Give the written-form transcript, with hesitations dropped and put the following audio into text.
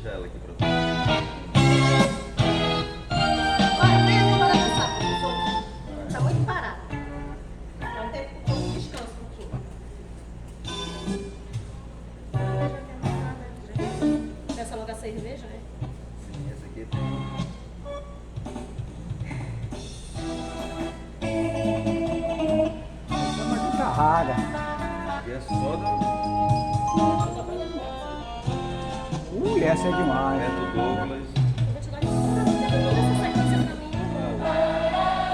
Deixa ela aqui pra tu. Olha, venha tomar essa professor. Tá muito parado. Dá um tempo para um descanso um pouquinho. Peça logo a cerveja, né? Sim, essa aqui tem. Essa é uma guitarrada. Aqui é só do Essa é demais. Neto Douglas.